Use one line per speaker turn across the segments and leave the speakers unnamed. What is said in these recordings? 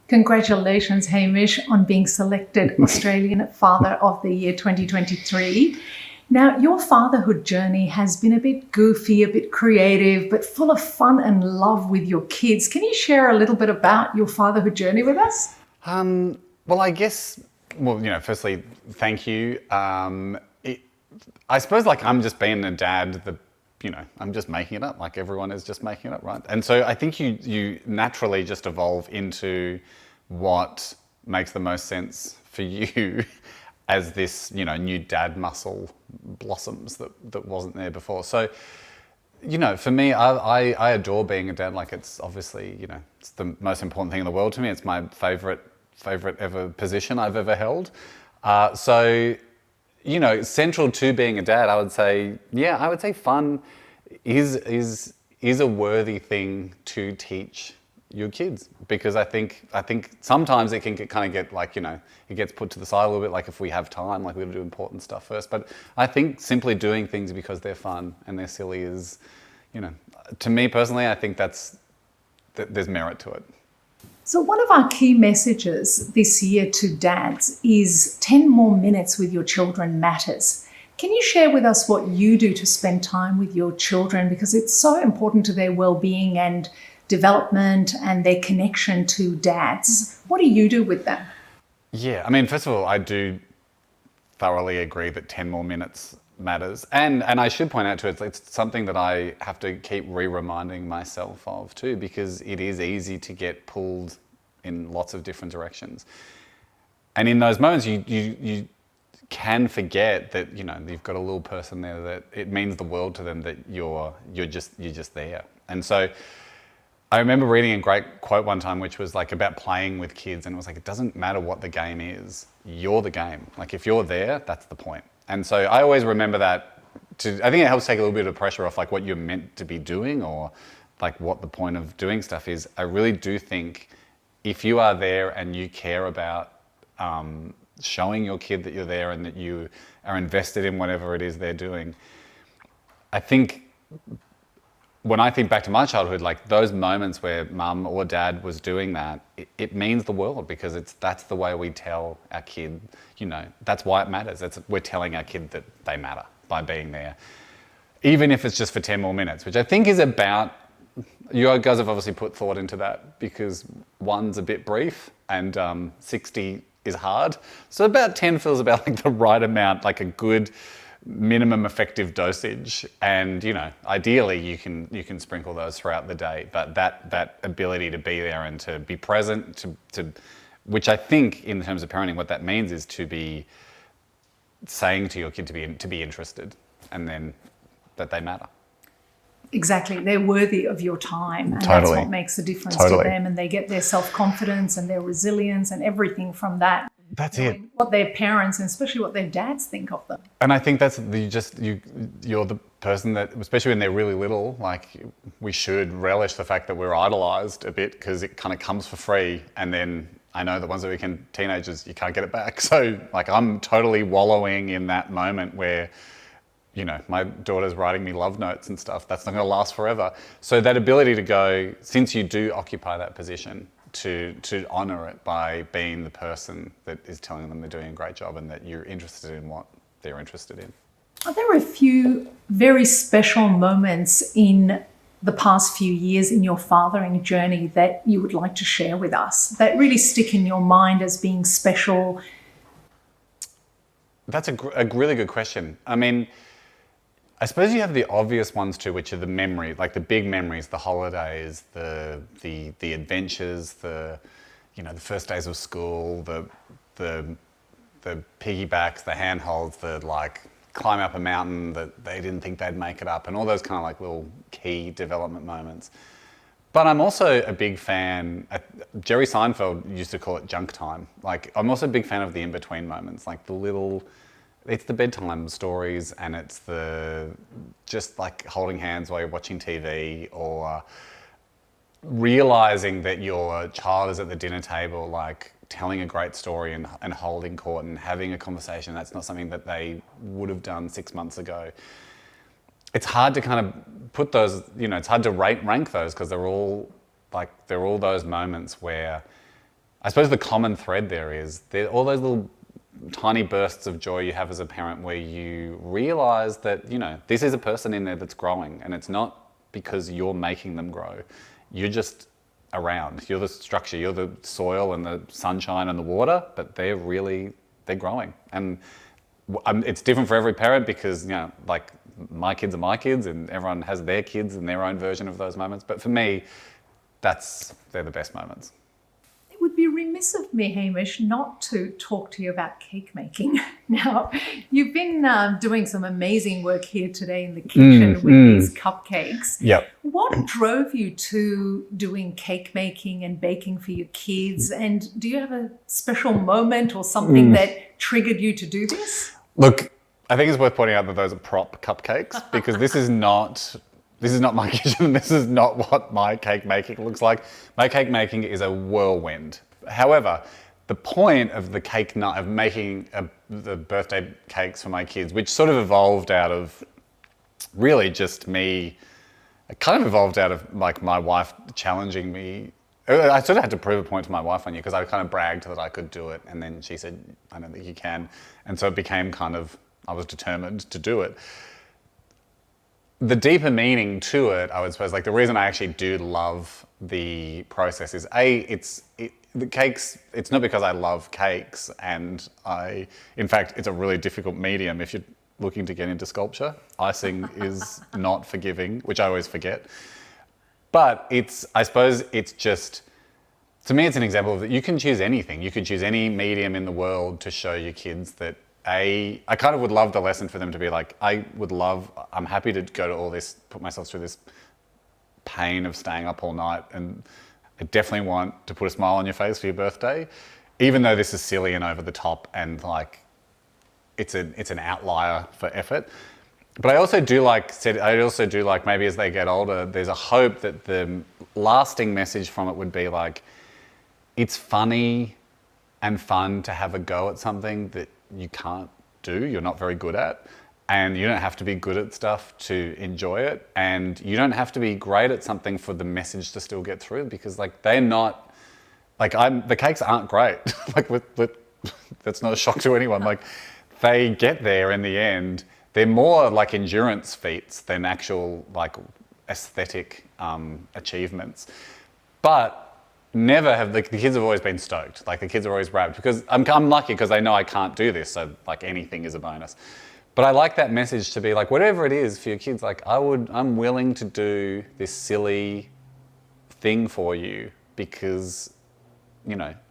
Congratulations, Hamish, on being selected Australian Father of the Year 2023. Now, your fatherhood journey has been a bit goofy, a bit creative, but full of fun and love with your kids. Can you share a little bit about your fatherhood journey with us?
Well, I guess, firstly, thank you. I suppose I'm just being a dad, I'm just making it up, like everyone is just making it up, right? And so I think you naturally just evolve into what makes the most sense for you as this, new dad muscle blossoms that wasn't there before. So, for me, I adore being a dad. Like, it's obviously, it's the most important thing in the world to me. It's my favorite ever position I've ever held. So, central to being a dad, I would say fun is a worthy thing to teach your kids, because I think sometimes it can get it gets put to the side a little bit. Like, if we have time, like, we got to do important stuff first. But I think simply doing things because they're fun and they're silly is, to me personally, I think there's merit to it.
So, one of our key messages this year to dads is 10 more minutes with your children matters. Can you share with us what you do to spend time with your children? Because it's so important to their well-being and development and their connection to dads. What do you do with them?
Yeah, I mean, first of all, I do thoroughly agree that 10 more minutes matters. And I should point out too, it's something that I have to keep reminding myself of too, because it is easy to get pulled in lots of different directions. And in those moments, you can forget that, you've got a little person there that it means the world to them that you're just there. And so I remember reading a great quote one time, which was about playing with kids. And it was it doesn't matter what the game is, you're the game. Like, if you're there, that's the point. And so I always remember that I think it helps take a little bit of pressure off what you're meant to be doing, or what the point of doing stuff is. I really do think if you are there and you care about showing your kid that you're there and that you are invested in whatever it is they're doing, I think when I think back to my childhood, those moments where mum or dad was doing that, it means the world, because that's the way we tell our kid, that's why it matters. We're telling our kid that they matter by being there, even if it's just for 10 more minutes, which I think is about, you guys have obviously put thought into that, because one's a bit brief and 60 is hard. So about 10 feels about the right amount, a good minimum effective dosage. And ideally you can sprinkle those throughout the day, but that ability to be there and to be present, to which I think in terms of parenting, what that means is to be saying to your kid to be interested, and then that they matter.
Exactly. They're worthy of your time, and
Totally.
That's what makes the difference to them, and they get their self-confidence and their resilience and everything from that.
That's it.
What their parents, and especially what their dads, think of them.
And I think that's you're the person that, especially when they're really little, we should relish the fact that we're idolized a bit, because it kind of comes for free. And then I know that once they become teenagers, you can't get it back. So I'm totally wallowing in that moment where, my daughter's writing me love notes and stuff. That's not going to last forever. So that ability to go, since you do occupy that position, to honour it by being the person that is telling them they're doing a great job and that you're interested in what they're interested in.
Are there a few very special moments in the past few years in your fathering journey that you would like to share with us, that really stick in your mind as being special?
That's a really good question. I mean, I suppose you have the obvious ones too, which are the memories, the big memories, the holidays, the adventures, the first days of school, the piggybacks, the handholds, the climb up a mountain that they didn't think they'd make it up, and all those kind of little key development moments. But I'm also a big fan, Jerry Seinfeld used to call it junk time. I'm also a big fan of the in-between moments, it's the bedtime stories, and it's just holding hands while you're watching TV, or realizing that your child is at the dinner table, telling a great story and holding court and having a conversation. That's not something that they would have done 6 months ago. It's hard to kind of put those, it's hard to rank those, because they're all those moments where I suppose the common thread there is all those little tiny bursts of joy you have as a parent where you realize that, this is a person in there that's growing, and it's not because you're making them grow. You're just around. You're the structure, you're the soil and the sunshine and the water, but they're growing. And it's different for every parent because, like my kids are my kids and everyone has their kids and their own version of those moments. But for me, they're the best moments.
It would be remiss of me, Hamish, not to talk to you about cake making. Now, you've been doing some amazing work here today in the kitchen with these cupcakes.
Yep.
What drove you to doing cake making and baking for your kids? And do you have a special moment or something that triggered you to do this?
Look, I think it's worth pointing out that those are prop cupcakes because this is not my kitchen. This is not what my cake making looks like. My cake making is a whirlwind. However, the point of the cake night, of making the birthday cakes for my kids, which sort of evolved out of really just me, it kind of evolved out of like my wife challenging me. I sort of had to prove a point to my wife one year because I kind of bragged that I could do it. And then she said, I don't think you can. And so it became I was determined to do it. The deeper meaning to it, I would suppose, like the reason I actually do love the process is the cakes, it's not because I love cakes and in fact, it's a really difficult medium if you're looking to get into sculpture. Icing is not forgiving, which I always forget. But I suppose it's just, to me, it's an example of that you can choose anything. You could choose any medium in the world to show your kids that I kind of would love the lesson for them to be like, I'm happy to go to all this, put myself through this pain of staying up all night, and I definitely want to put a smile on your face for your birthday, even though this is silly and over the top and like it's an outlier for effort. But I also do like maybe as they get older, there's a hope that the lasting message from it would be like, it's funny and fun to have a go at something that you can't do, you're not very good at. And you don't have to be good at stuff to enjoy it. And you don't have to be great at something for the message to still get through, because like they're not, like the cakes aren't great. Like that's not a shock to anyone. Like they get there in the end. They're more like endurance feats than actual like aesthetic achievements. But never have the kids have always been stoked. Like the kids are always wrapped because I'm lucky because they know I can't do this. So like anything is a bonus. But I like that message to be like, whatever it is for your kids, like I'm willing to do this silly thing for you because,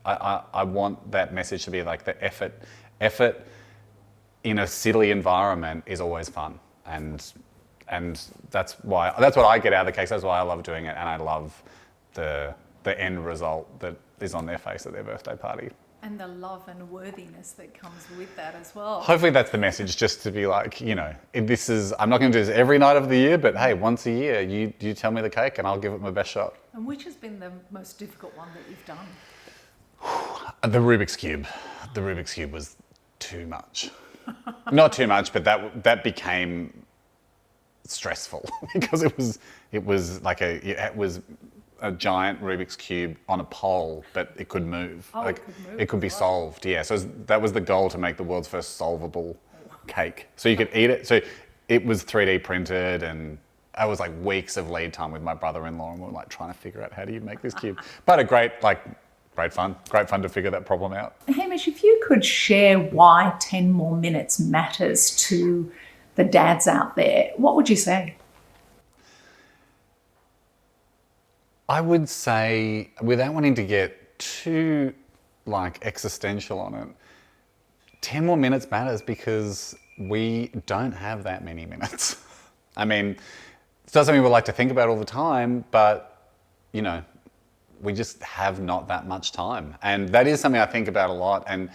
I want that message to be like the effort in a silly environment is always fun. And that's what I get out of the cakes. That's why I love doing it. And I love the end result that is on their face at their birthday party.
And the love and worthiness that comes with that as well.
Hopefully that's the message, just to be like, I'm not going to do this every night of the year, but hey, once a year, you tell me the cake and I'll give it my best shot.
And which has been the most difficult one that you've done?
The Rubik's Cube. The Rubik's Cube was too much. Not too much, but that became stressful because it was a giant Rubik's Cube on a pole, but it could move. It could be solved. Yeah. So that was the goal, to make the world's first solvable cake. So you could eat it. So it was 3D printed, and I was like weeks of lead time with my brother-in-law, and we were like trying to figure out how do you make this cube. But great fun to figure that problem out.
Hamish, if you could share why 10 more minutes matters to the dads out there, what would you say?
I would say, without wanting to get too existential on it, 10 more minutes matters because we don't have that many minutes. I mean, it's not something we like to think about all the time, but we just have not that much time. And that is something I think about a lot. And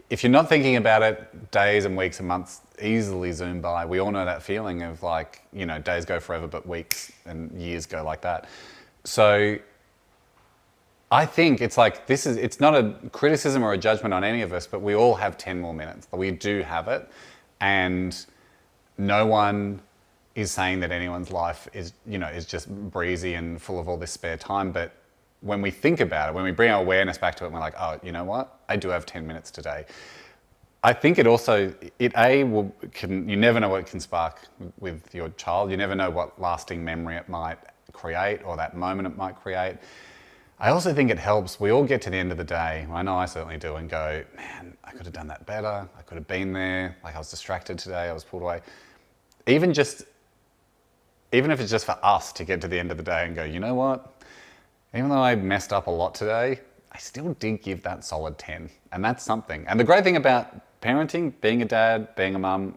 if you're not thinking about it, days and weeks and months easily zoom by. We all know that feeling of days go forever, but weeks and years go like that. So I think it's not a criticism or a judgment on any of us, but we all have 10 more minutes. We do have it. And no one is saying that anyone's life is just breezy and full of all this spare time. But when we think about it, when we bring our awareness back to it, and we're like, oh, you know what? I do have 10 minutes today. I think it also, you never know what it can spark with your child. You never know what lasting memory it might create or that moment it might create. I also think it helps, we all get to the end of the day, I know I certainly do, and go, man, I could have done that better. I could have been there. Like I was distracted today. I was pulled away. Even if it's just for us to get to the end of the day and go, you know what? Even though I messed up a lot today, I still did give that solid 10. And that's something. And the great thing about parenting, being a dad, being a mum,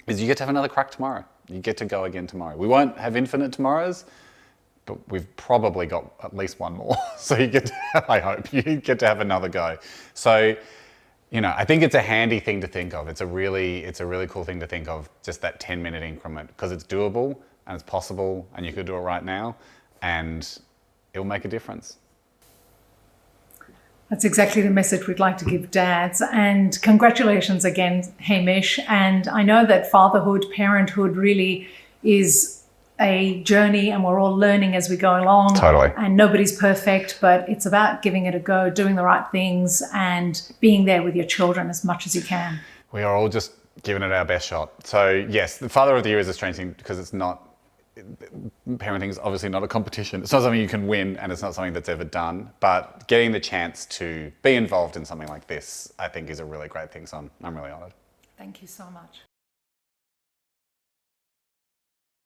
is you get to have another crack tomorrow. You get to go again tomorrow. We won't have infinite tomorrows, but we've probably got at least one more. So you get to, I hope, you get to have another go. So, you know, I think it's a handy thing to think of. It's a really cool thing to think of, just that 10-minute increment, because it's doable and it's possible and you could do it right now and it'll make a difference.
That's exactly the message we'd like to give dads. And congratulations again, Hamish. And I know that fatherhood, parenthood really is a journey and we're all learning as we go along.
Totally.
And nobody's perfect, but it's about giving it a go, doing the right things and being there with your children as much as you can.
We are all just giving it our best shot. So yes, the Father of the Year is a strange thing because parenting is obviously not a competition. It's not something you can win and it's not something that's ever done, but getting the chance to be involved in something like this, I think is a really great thing. So I'm really honoured.
Thank you so much.